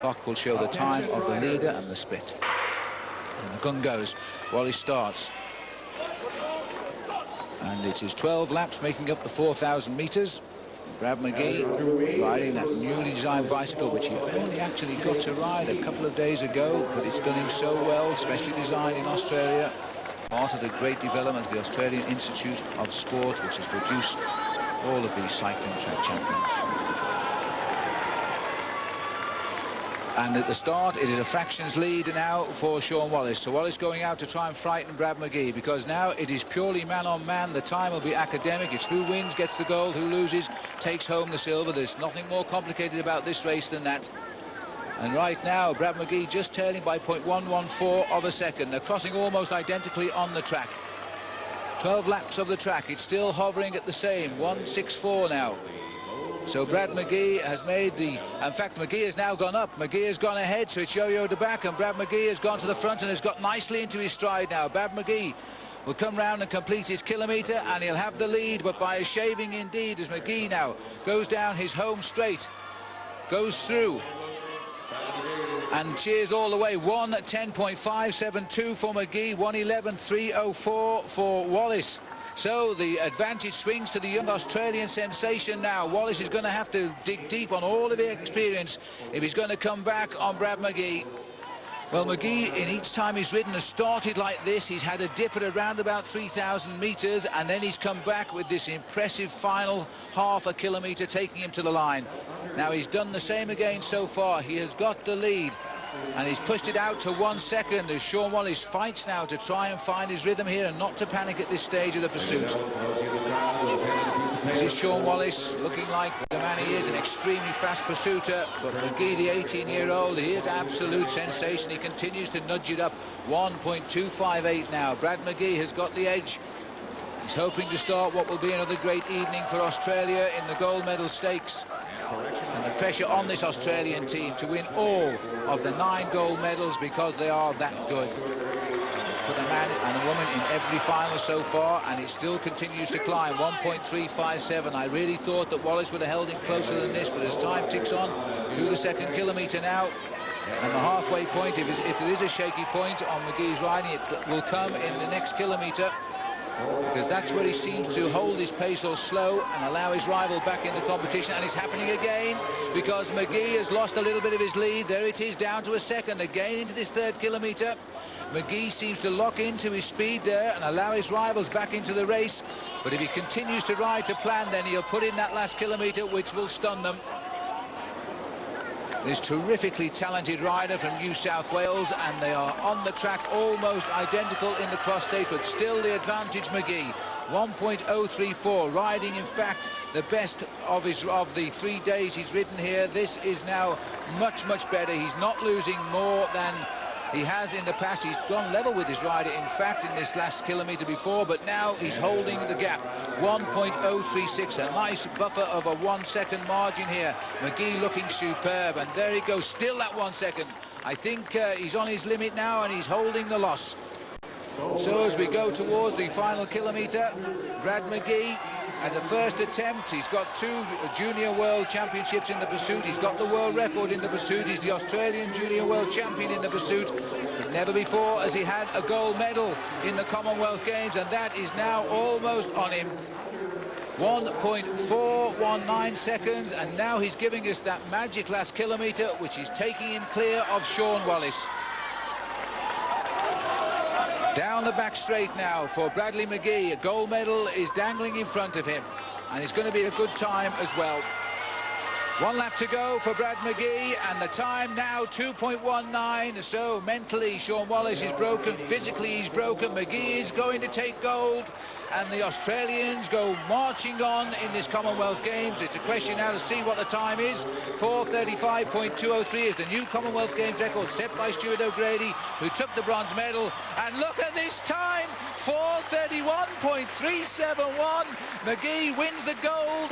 Clock will show the time of the leader and the split. And the gun goes. Wallace starts. And it is 12 laps making up the 4,000 metres. Brad McGee riding that newly designed bicycle, which he only actually got to ride a couple of days ago, but it's done him so well, specially designed in Australia. Part of the great development of the Australian Institute of Sport, which has produced all of these cycling track champions. And at the start, it is a fractions lead now for Sean Wallace. So Wallace going out to try and frighten Brad McGee, because now it is purely man-on-man. The time will be academic. It's who wins gets the gold, who loses takes home the silver. There's nothing more complicated about this race than that. And right now, Brad McGee just tailing by 0.114 of a second. They're crossing almost identically on the track. 12 laps of the track. It's still hovering at the same, 1:64 now. So Brad McGee has made the... In fact, McGee has now gone up. McGee has gone ahead, so it's yo-yoed back, and Brad McGee has gone to the front and has got nicely into his stride now. Brad McGee will come round and complete his kilometre, and he'll have the lead, but by a shaving indeed, as McGee now goes down his home straight, goes through, and cheers all the way. 1:10.572 for McGee, 1:11.304 for Wallace. So the advantage swings to the young Australian sensation now. Wallace is going to have to dig deep on all of his experience if he's going to come back on Brad McGee. Well, McGee, in each time he's ridden, has started like this. He's had a dip at around about 3,000 metres, and then he's come back with this impressive final half a kilometre, taking him to the line. Now, he's done the same again so far. He has got the lead, and he's pushed it out to 1 second as Sean Wallace fights now to try and find his rhythm here and not to panic at this stage of the pursuit. This is Sean Wallace, looking like the man he is, an extremely fast pursuiter, but McGee, the 18-year-old, he is absolute sensation. He continues to nudge it up. 1.258 now. Brad McGee has got the edge. He's hoping to start what will be another great evening for Australia in the gold medal stakes. And the pressure on this Australian team to win all of the 9 gold medals, because they are that good. Put a man and a woman in every final so far, and it still continues to climb. 1.357. I really thought that Wallace would have held him closer than this, but as time ticks on through the second kilometre now, and the halfway point, if there is a shaky point on McGee's riding, it will come in the next kilometre, because that's where he seems to hold his pace or slow and allow his rival back in the competition. And it's happening again, because McGee has lost a little bit of his lead. There it is, down to a second again into this third kilometre. McGee seems to lock into his speed there and allow his rivals back into the race, but if he continues to ride to plan, then he'll put in that last kilometre, which will stun them. This terrifically talented rider from New South Wales, and they are on the track almost identical in the cross state, but still the advantage McGee. 1.034, riding in fact the best of the 3 days he's ridden here. This is now much better. He's not losing more than he has in the past. He's gone level with his rider, in fact, in this last kilometre before, but now he's holding the gap. 1.036, a nice buffer of a 1 second margin here. McGee looking superb, and there he goes, still that 1 second. I think he's on his limit now, and he's holding the loss. So as we go towards the final kilometre, Brad McGee, at the first attempt, he's got 2 junior world championships in the pursuit. He's got the world record in the pursuit. He's the Australian junior world champion in the pursuit. But never before has he had a gold medal in the Commonwealth Games, and that is now almost on him. 1.419 seconds, and now he's giving us that magic last kilometre, which is taking him clear of Sean Wallace. Down the back straight now for Bradley McGee. A gold medal is dangling in front of him, and it's going to be a good time as well. 1 lap to go for Brad McGee, and the time now 2.19. So mentally Sean Wallace is broken, physically he's broken. McGee is going to take gold, and the Australians go marching on in this Commonwealth Games. It's a question now to see what the time is. 4:35.203 is the new Commonwealth Games record set by Stuart O'Grady, who took the bronze medal. And look at this time, 4:31.371. McGee wins the gold.